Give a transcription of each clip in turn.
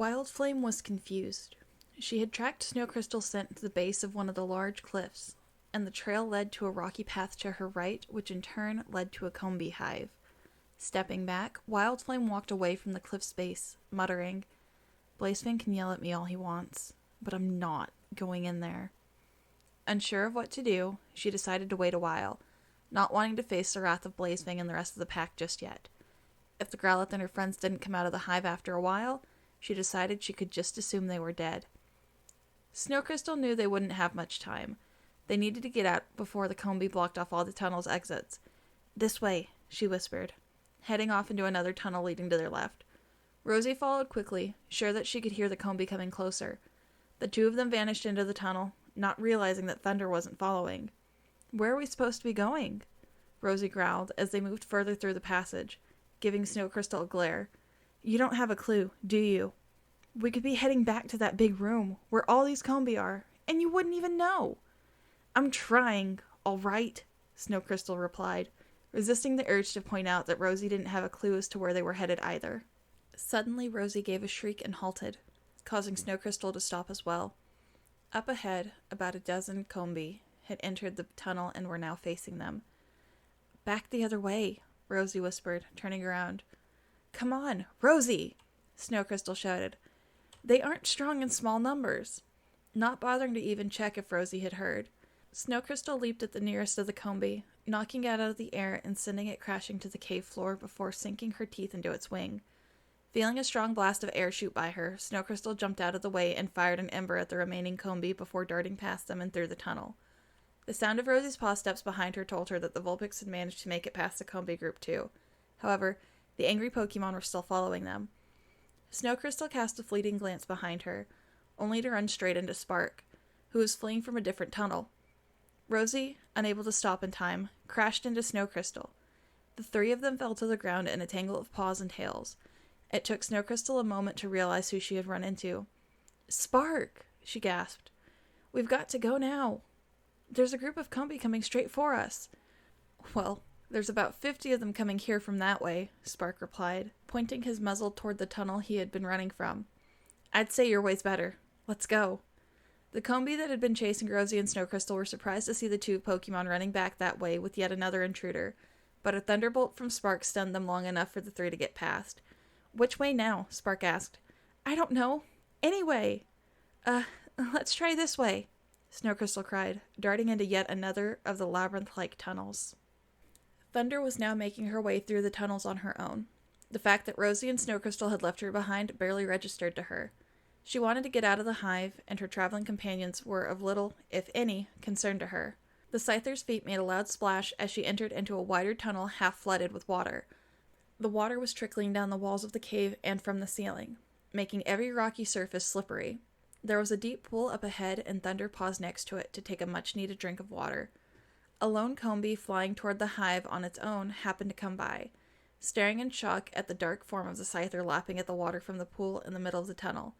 Wild Flame was confused. She had tracked Snowcrystal's scent to the base of one of the large cliffs, and the trail led to a rocky path to her right, which in turn led to a comb hive. Stepping back, Wild Flame walked away from the cliff's base, muttering, "Blazefang can yell at me all he wants, but I'm not going in there." Unsure of what to do, she decided to wait a while, not wanting to face the wrath of Blazefang and the rest of the pack just yet. If the growlithe and her friends didn't come out of the hive after a while, she decided she could just assume they were dead. Snowcrystal knew they wouldn't have much time. They needed to get out before the comb blocked off all the tunnel's exits. "This way," she whispered, heading off into another tunnel leading to their left. Rosie followed quickly, sure that she could hear the comb coming closer. The two of them vanished into the tunnel, not realizing that Thunder wasn't following. "Where are we supposed to be going?" Rosie growled as they moved further through the passage, giving Snowcrystal a glare. "You don't have a clue, do you? We could be heading back to that big room, where all these combi are, and you wouldn't even know." "I'm trying, all right," Snowcrystal replied, resisting the urge to point out that Rosie didn't have a clue as to where they were headed either. Suddenly Rosie gave a shriek and halted, causing Snowcrystal to stop as well. Up ahead, about a dozen combi had entered the tunnel and were now facing them. "Back the other way," Rosie whispered, turning around. "Come on, Rosie!" Snowcrystal shouted. "They aren't strong in small numbers." Not bothering to even check if Rosie had heard, Snowcrystal leaped at the nearest of the combi, knocking it out of the air and sending it crashing to the cave floor before sinking her teeth into its wing. Feeling a strong blast of air shoot by her, Snowcrystal jumped out of the way and fired an ember at the remaining combi before darting past them and through the tunnel. The sound of Rosie's paw steps behind her told her that the Vulpix had managed to make it past the combi group too. However, the angry Pokemon were still following them. Snowcrystal cast a fleeting glance behind her, only to run straight into Spark, who was fleeing from a different tunnel. Rosie, unable to stop in time, crashed into Snowcrystal. The three of them fell to the ground in a tangle of paws and tails. It took Snowcrystal a moment to realize who she had run into. "Spark!" she gasped. "We've got to go now. There's a group of combi coming straight for us." "Well, there's about 50 of them coming here from that way," Spark replied, pointing his muzzle toward the tunnel he had been running from. "I'd say your way's better. Let's go." The combi that had been chasing Rosie and Snowcrystal were surprised to see the two Pokemon running back that way with yet another intruder, but a thunderbolt from Spark stunned them long enough for the three to get past. "Which way now?" Spark asked. "I don't know. Anyway. Let's try this way," Snowcrystal cried, darting into yet another of the labyrinth-like tunnels. Thunder was now making her way through the tunnels on her own. The fact that Rosie and Snowcrystal had left her behind barely registered to her. She wanted to get out of the hive, and her traveling companions were of little, if any, concern to her. The Scyther's feet made a loud splash as she entered into a wider tunnel half flooded with water. The water was trickling down the walls of the cave and from the ceiling, making every rocky surface slippery. There was a deep pool up ahead, and Thunder paused next to it to take a much-needed drink of water. A lone combi flying toward the hive on its own happened to come by, staring in shock at the dark form of the Scyther lapping at the water from the pool in the middle of the tunnel.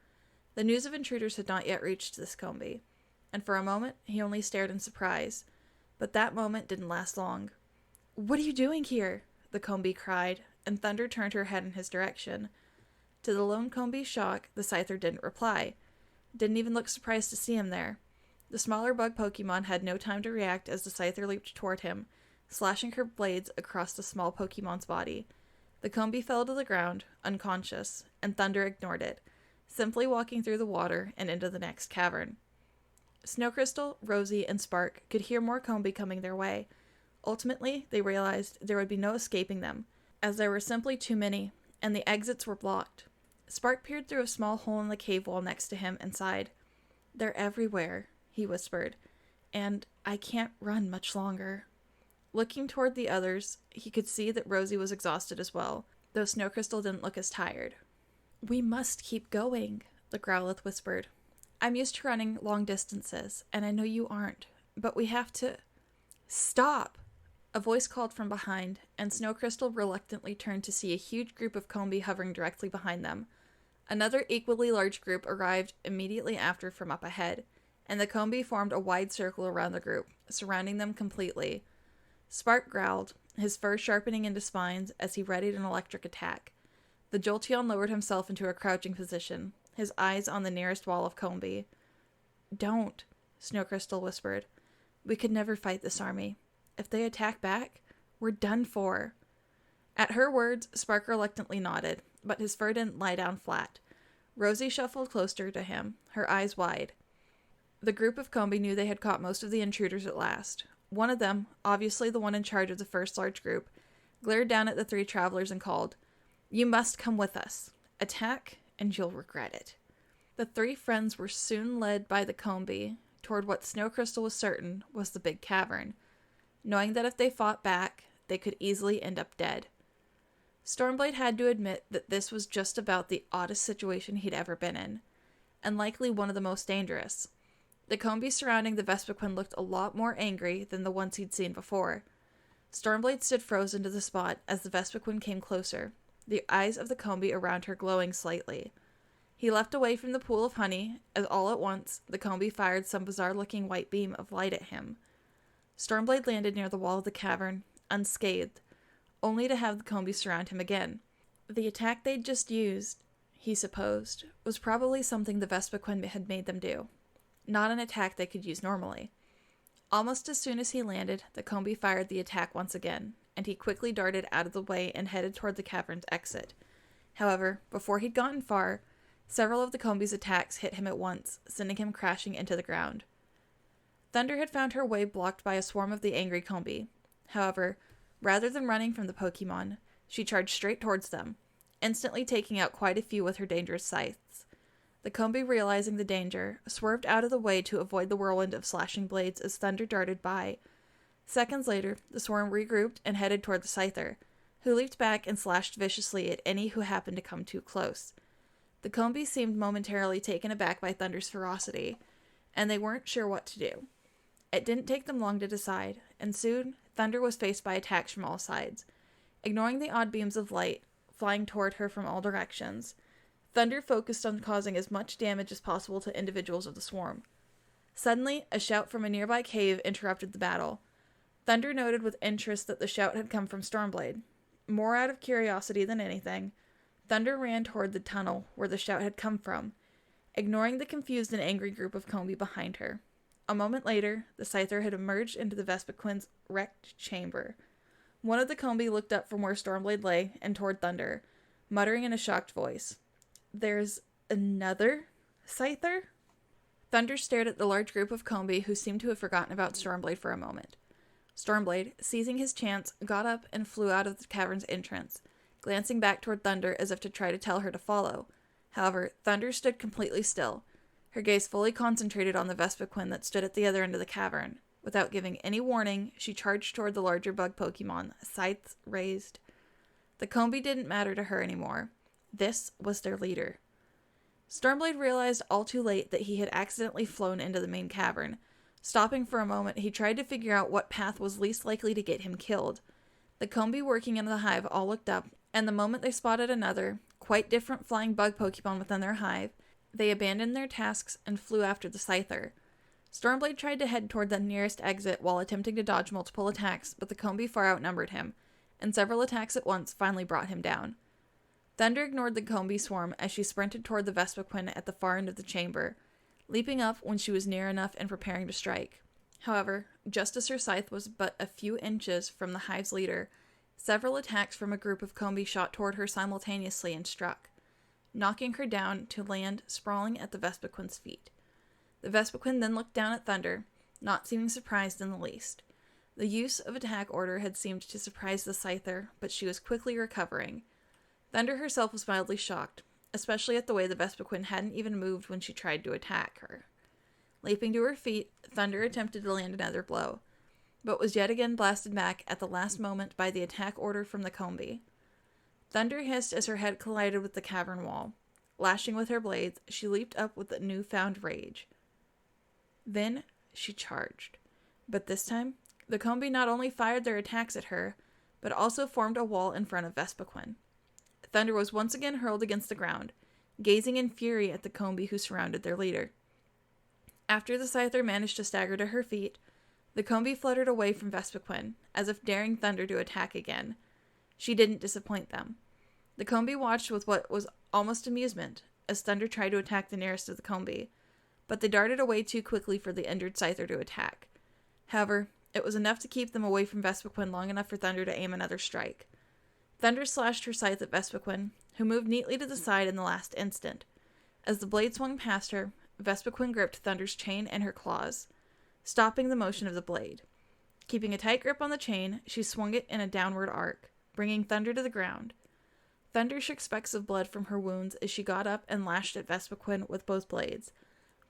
The news of intruders had not yet reached this combi, and for a moment he only stared in surprise, but that moment didn't last long. "What are you doing here?" the combi cried, and Thunder turned her head in his direction. To the lone combi's shock, the Scyther didn't reply. Didn't even look surprised to see him there. The smaller bug Pokemon had no time to react as the Scyther leaped toward him, slashing her blades across the small Pokemon's body. The combi fell to the ground, unconscious, and Thunder ignored it, simply walking through the water and into the next cavern. Snowcrystal, Rosie, and Spark could hear more combi coming their way. Ultimately, they realized there would be no escaping them, as there were simply too many, and the exits were blocked. Spark peered through a small hole in the cave wall next to him and sighed. "They're everywhere," he whispered, "and I can't run much longer." Looking toward the others, he could see that Rosie was exhausted as well, though Snowcrystal didn't look as tired. "We must keep going," the growlithe whispered. "I'm used to running long distances, and I know you aren't, but we have to—" "Stop!" A voice called from behind, and Snowcrystal reluctantly turned to see a huge group of combi hovering directly behind them. Another equally large group arrived immediately after from up ahead, and the combi formed a wide circle around the group, surrounding them completely. Spark growled, his fur sharpening into spines as he readied an electric attack. The Jolteon lowered himself into a crouching position, his eyes on the nearest wall of Combi. "Don't," Snowcrystal whispered. "We could never fight this army. If they attack back, we're done for." At her words, Spark reluctantly nodded, but his fur didn't lie down flat. Rosie shuffled closer to him, her eyes wide. The group of Combi knew they had caught most of the intruders at last. One of them, obviously the one in charge of the first large group, glared down at the three travelers and called, "You must come with us. Attack, and you'll regret it." The three friends were soon led by the Combi toward what Snowcrystal was certain was the big cavern, knowing that if they fought back, they could easily end up dead. Stormblade had to admit that this was just about the oddest situation he'd ever been in, and likely one of the most dangerous. The Combi surrounding the Vespiquen looked a lot more angry than the ones he'd seen before. Stormblade stood frozen to the spot as the Vespiquen came closer, the eyes of the Combi around her glowing slightly. He leapt away from the pool of honey, as all at once, the Combi fired some bizarre-looking white beam of light at him. Stormblade landed near the wall of the cavern, unscathed, only to have the Combi surround him again. The attack they'd just used, he supposed, was probably something the Vespiquen had made them do, not an attack they could use normally. Almost as soon as he landed, the Combi fired the attack once again, and he quickly darted out of the way and headed toward the cavern's exit. However, before he'd gotten far, several of the Combi's attacks hit him at once, sending him crashing into the ground. Thunder had found her way blocked by a swarm of the angry Combi. However, rather than running from the Pokemon, she charged straight towards them, instantly taking out quite a few with her dangerous scythes. The Combi, realizing the danger, swerved out of the way to avoid the whirlwind of slashing blades as Thunder darted by. Seconds later, the swarm regrouped and headed toward the Scyther, who leaped back and slashed viciously at any who happened to come too close. The Combi seemed momentarily taken aback by Thunder's ferocity, and they weren't sure what to do. It didn't take them long to decide, and soon Thunder was faced by attacks from all sides. Ignoring the odd beams of light flying toward her from all directions, Thunder focused on causing as much damage as possible to individuals of the swarm. Suddenly, a shout from a nearby cave interrupted the battle. Thunder noted with interest that the shout had come from Stormblade. More out of curiosity than anything, Thunder ran toward the tunnel where the shout had come from, ignoring the confused and angry group of Combi behind her. A moment later, the Scyther had emerged into the Vespiquen's wrecked chamber. One of the Combi looked up from where Stormblade lay and toward Thunder, muttering in a shocked voice, "There's another Scyther?" Thunder stared at the large group of Combi who seemed to have forgotten about Stormblade for a moment. Stormblade, seizing his chance, got up and flew out of the cavern's entrance, glancing back toward Thunder as if to try to tell her to follow. However, Thunder stood completely still, her gaze fully concentrated on the Vespiquen that stood at the other end of the cavern. Without giving any warning, she charged toward the larger bug Pokemon, scythes raised. The Combi didn't matter to her anymore. This was their leader. Stormblade realized all too late that he had accidentally flown into the main cavern. Stopping for a moment, he tried to figure out what path was least likely to get him killed. The Combi working in the hive all looked up, and the moment they spotted another, quite different flying bug Pokemon within their hive, they abandoned their tasks and flew after the Scyther. Stormblade tried to head toward the nearest exit while attempting to dodge multiple attacks, but the Combi far outnumbered him, and several attacks at once finally brought him down. Thunder ignored the Combi swarm as she sprinted toward the Vespiquen at the far end of the chamber, leaping up when she was near enough and preparing to strike. However, just as her scythe was but a few inches from the hive's leader, several attacks from a group of Combi shot toward her simultaneously and struck, knocking her down to land sprawling at the Vespiquen's feet. The Vespiquen then looked down at Thunder, not seeming surprised in the least. The use of attack order had seemed to surprise the Scyther, but she was quickly recovering. Thunder herself was mildly shocked, especially at the way the Vespiquen hadn't even moved when she tried to attack her. Leaping to her feet, Thunder attempted to land another blow, but was yet again blasted back at the last moment by the attack order from the Combi. Thunder hissed as her head collided with the cavern wall. Lashing with her blades, she leaped up with a newfound rage. Then she charged. But this time, the Combi not only fired their attacks at her, but also formed a wall in front of Vespiquen. Thunder was once again hurled against the ground, gazing in fury at the Combi who surrounded their leader. After the Scyther managed to stagger to her feet, the Combi fluttered away from Vespiquen, as if daring Thunder to attack again. She didn't disappoint them. The Combi watched with what was almost amusement, as Thunder tried to attack the nearest of the Combi, but they darted away too quickly for the injured Scyther to attack. However, it was enough to keep them away from Vespiquen long enough for Thunder to aim another strike. Thunder slashed her scythe at Vespiquen, who moved neatly to the side in the last instant. As the blade swung past her, Vespiquen gripped Thunder's chain in her claws, stopping the motion of the blade. Keeping a tight grip on the chain, she swung it in a downward arc, bringing Thunder to the ground. Thunder shook specks of blood from her wounds as she got up and lashed at Vespiquen with both blades,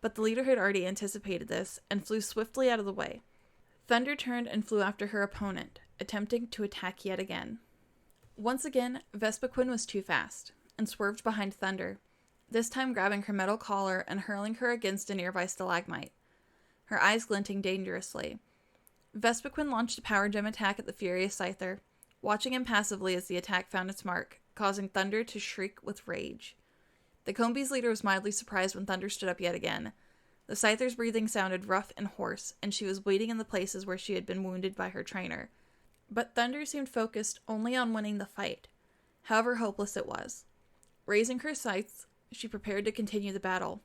but the leader had already anticipated this and flew swiftly out of the way. Thunder turned and flew after her opponent, attempting to attack yet again. Once again, Vespiquen was too fast, and swerved behind Thunder, this time grabbing her metal collar and hurling her against a nearby stalagmite, her eyes glinting dangerously. Vespiquen launched a power gem attack at the furious Scyther, watching impassively as the attack found its mark, causing Thunder to shriek with rage. The Combi's leader was mildly surprised when Thunder stood up yet again. The Scyther's breathing sounded rough and hoarse, and she was bleeding in the places where she had been wounded by her trainer. But Thunder seemed focused only on winning the fight, however hopeless it was. Raising her sights, she prepared to continue the battle.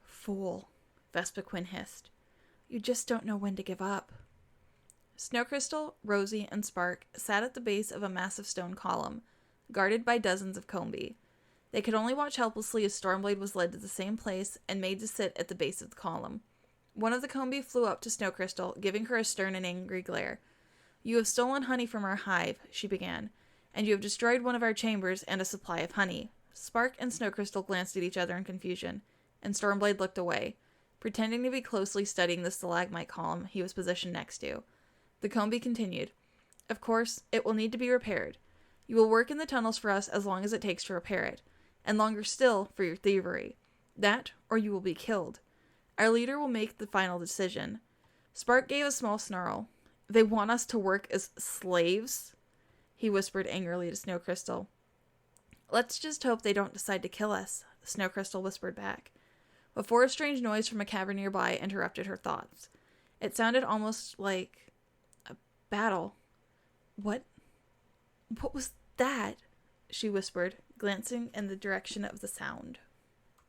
"Fool," Vespiquen hissed. "You just don't know when to give up." Snowcrystal, Rosie, and Spark sat at the base of a massive stone column, guarded by dozens of Combi. They could only watch helplessly as Stormblade was led to the same place and made to sit at the base of the column. One of the Combi flew up to Snowcrystal, giving her a stern and angry glare. "You have stolen honey from our hive," she began, "and you have destroyed one of our chambers and a supply of honey." Spark and Snowcrystal glanced at each other in confusion, and Stormblade looked away, pretending to be closely studying the stalagmite column he was positioned next to. The Combi continued, "Of course, it will need to be repaired. You will work in the tunnels for us as long as it takes to repair it, and longer still for your thievery. That, or you will be killed. Our leader will make the final decision." Spark gave a small snarl. "They want us to work as slaves?" he whispered angrily to Snowcrystal. "Let's just hope they don't decide to kill us," Snowcrystal whispered back, before a strange noise from a cavern nearby interrupted her thoughts. It sounded almost like a battle. What was that?" she whispered, glancing in the direction of the sound.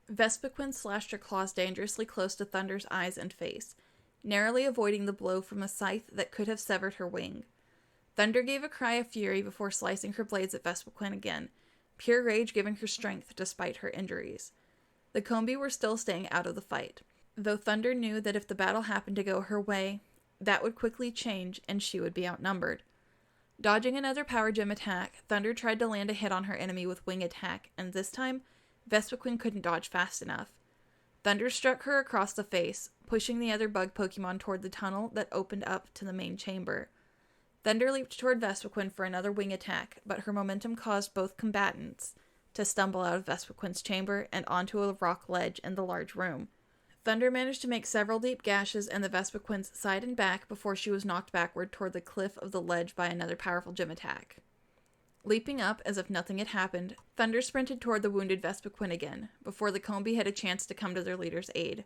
Vespiquen slashed her claws dangerously close to Thunder's eyes and face, narrowly avoiding the blow from a scythe that could have severed her wing. Thunder gave a cry of fury before slicing her blades at Vespiquen again, pure rage giving her strength despite her injuries. The Combi were still staying out of the fight, though Thunder knew that if the battle happened to go her way, that would quickly change and she would be outnumbered. Dodging another power gem attack, Thunder tried to land a hit on her enemy with wing attack, and this time, Vespiquen couldn't dodge fast enough. Thunder struck her across the face, pushing the other bug Pokemon toward the tunnel that opened up to the main chamber. Thunder leaped toward Vespiquen for another wing attack, but her momentum caused both combatants to stumble out of Vespiquen's chamber and onto a rock ledge in the large room. Thunder managed to make several deep gashes in the Vespiquen's side and back before she was knocked backward toward the cliff of the ledge by another powerful gym attack. Leaping up as if nothing had happened, Thunder sprinted toward the wounded Vespiquen again, before the Combi had a chance to come to their leader's aid.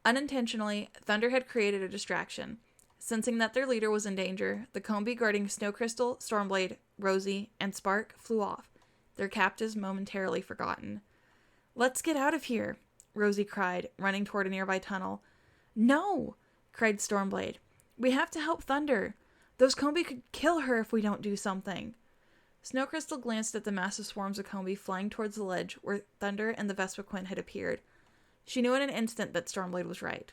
Unintentionally, Thunder had created a distraction. Sensing that their leader was in danger, the Combi guarding Snowcrystal, Stormblade, Rosie, and Spark flew off, their captives momentarily forgotten. "Let's get out of here," Rosie cried, running toward a nearby tunnel. "No!" cried Stormblade. "We have to help Thunder. Those Combi could kill her if we don't do something." Snowcrystal glanced at the massive swarms of Combi flying towards the ledge where Thunder and the Vespiquen had appeared. She knew in an instant that Stormblade was right.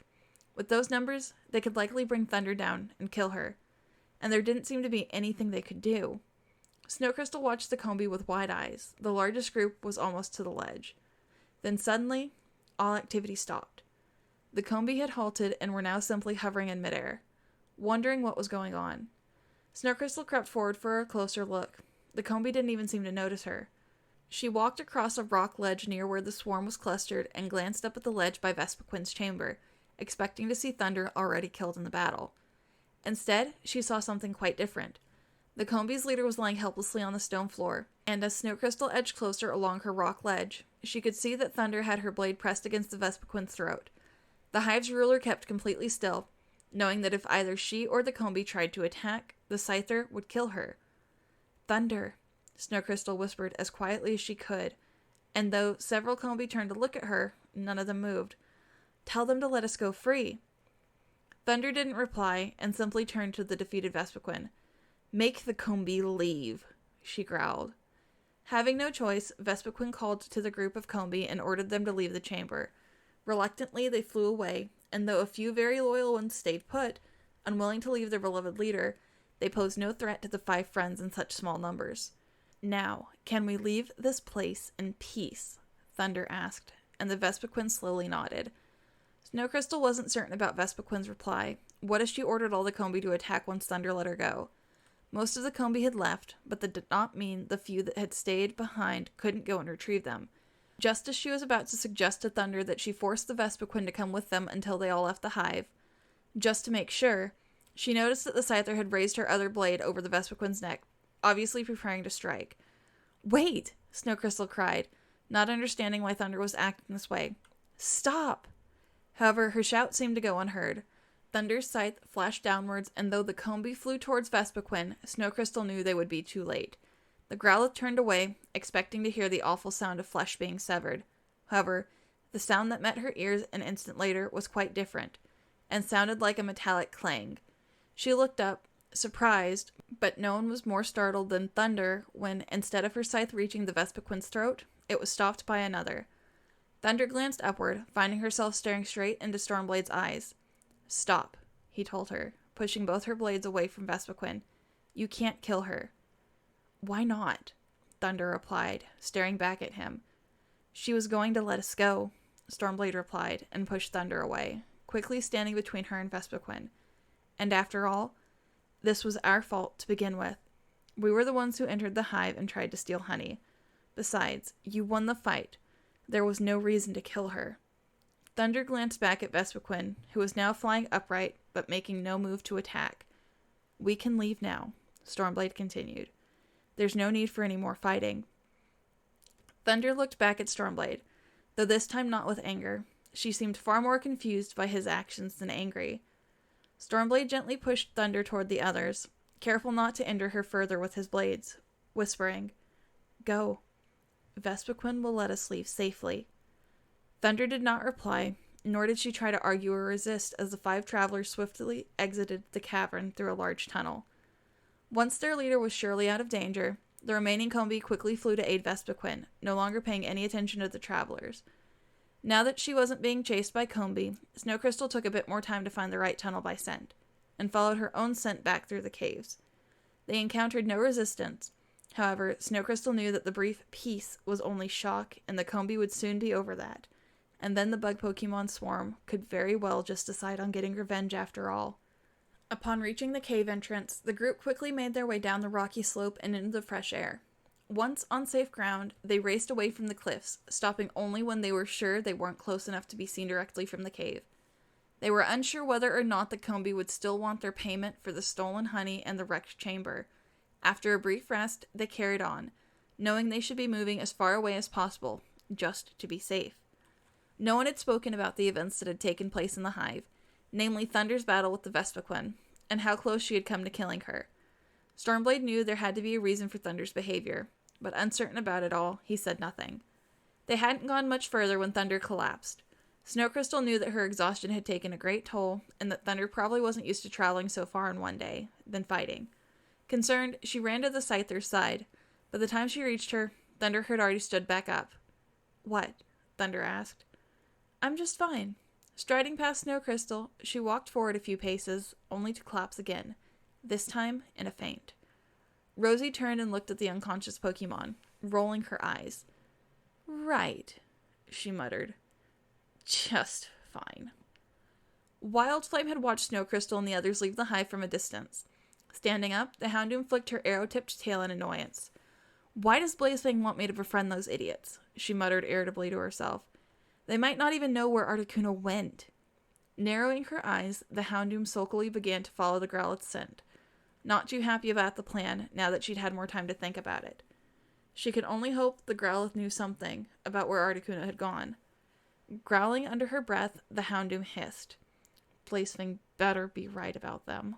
With those numbers, they could likely bring Thunder down and kill her, and there didn't seem to be anything they could do. Snowcrystal watched the Combi with wide eyes. The largest group was almost to the ledge. Then suddenly, all activity stopped. The Combi had halted and were now simply hovering in midair, wondering what was going on. Snowcrystal crept forward for a closer look. The Combi didn't even seem to notice her. She walked across a rock ledge near where the swarm was clustered and glanced up at the ledge by Vespiquen's chamber, expecting to see Thunder already killed in the battle. Instead, she saw something quite different. The Combi's leader was lying helplessly on the stone floor, and as Snowcrystal edged closer along her rock ledge, she could see that Thunder had her blade pressed against the Vespiquen's throat. The hive's ruler kept completely still, knowing that if either she or the Combi tried to attack, the Scyther would kill her. "Thunder," Snowcrystal whispered as quietly as she could, And though several Combi turned to look at her, none of them moved. "Tell them to let us go free." Thunder didn't reply and simply turned to the defeated Vespiquen. "Make the Combi leave," she growled. Having no choice, Vespiquen called to the group of Combi and ordered them to leave the chamber. Reluctantly, they flew away, and though a few very loyal ones stayed put, unwilling to leave their beloved leader, they posed no threat to the 5 friends in such small numbers. "Now, can we leave this place in peace?" Thunder asked, and the Vespiquen slowly nodded. Snowcrystal wasn't certain about Vespiquen's reply. What if she ordered all the Combi to attack once Thunder let her go? Most of the Combi had left, but that did not mean the few that had stayed behind couldn't go and retrieve them. Just as she was about to suggest to Thunder that she force the Vespiquen to come with them until they all left the hive, just to make sure, she noticed that the Scyther had raised her other blade over the Vespiquen's neck, obviously preparing to strike. "Wait!" Snowcrystal cried, not understanding why Thunder was acting this way. "Stop!" However, her shout seemed to go unheard. Thunder's scythe flashed downwards, and though the Combi flew towards Vespiquen, Snowcrystal knew they would be too late. The growlithe turned away, expecting to hear the awful sound of flesh being severed. However, the sound that met her ears an instant later was quite different, and sounded like a metallic clang. She looked up, surprised, but no one was more startled than Thunder when, instead of her scythe reaching the Vespiquen's throat, it was stopped by another. Thunder glanced upward, finding herself staring straight into Stormblade's eyes. "Stop," he told her, pushing both her blades away from Vespiquen. "You can't kill her." "Why not?" Thunder replied, staring back at him. "She was going to let us go," Stormblade replied, and pushed Thunder away, quickly standing between her and Vespiquen. "And after all, this was our fault to begin with. We were the ones who entered the hive and tried to steal honey. Besides, you won the fight. There was no reason to kill her." Thunder glanced back at Vespiquen, who was now flying upright, but making no move to attack. "We can leave now," Stormblade continued. "There's no need for any more fighting." Thunder looked back at Stormblade, though this time not with anger. She seemed far more confused by his actions than angry. Stormblade gently pushed Thunder toward the others, careful not to injure her further with his blades, whispering, "Go. Vespiquen will let us leave safely." Thunder did not reply, nor did she try to argue or resist as the 5 travelers swiftly exited the cavern through a large tunnel. Once their leader was surely out of danger, the remaining Combi quickly flew to aid Vespiquen, no longer paying any attention to the travelers. Now that she wasn't being chased by Combi, Snowcrystal took a bit more time to find the right tunnel by scent, and followed her own scent back through the caves. They encountered no resistance. However, Snowcrystal knew that the brief peace was only shock, and the Combi would soon be over that. And then the bug Pokemon swarm could very well just decide on getting revenge after all. Upon reaching the cave entrance, the group quickly made their way down the rocky slope and into the fresh air. Once on safe ground, they raced away from the cliffs, stopping only when they were sure they weren't close enough to be seen directly from the cave. They were unsure whether or not the Combi would still want their payment for the stolen honey and the wrecked chamber. After a brief rest, they carried on, knowing they should be moving as far away as possible, just to be safe. No one had spoken about the events that had taken place in the hive, namely Thunder's battle with the Vespiquen, and how close she had come to killing her. Stormblade knew there had to be a reason for Thunder's behavior, but uncertain about it all, he said nothing. They hadn't gone much further when Thunder collapsed. Snowcrystal knew that her exhaustion had taken a great toll, and that Thunder probably wasn't used to traveling so far in one day, then fighting. Concerned, she ran to the Scyther's side. By the time she reached her, Thunder had already stood back up. "What?" Thunder asked. "I'm just fine." Striding past Snowcrystal, she walked forward a few paces, only to collapse again, this time in a faint. Rosie turned and looked at the unconscious Pokemon, rolling her eyes. "Right," she muttered. "Just fine." Wildflame had watched Snowcrystal and the others leave the hive from a distance. Standing up, the Houndoom flicked her arrow-tipped tail in annoyance. "Why does Blazefang want me to befriend those idiots?" she muttered irritably to herself. "They might not even know where Articuno went." Narrowing her eyes, the Houndoom sulkily began to follow the Growlithe's scent, not too happy about the plan now that she'd had more time to think about it. She could only hope the Growlithe knew something about where Articuno had gone. Growling under her breath, the Houndoom hissed. Blazefang better be right about them.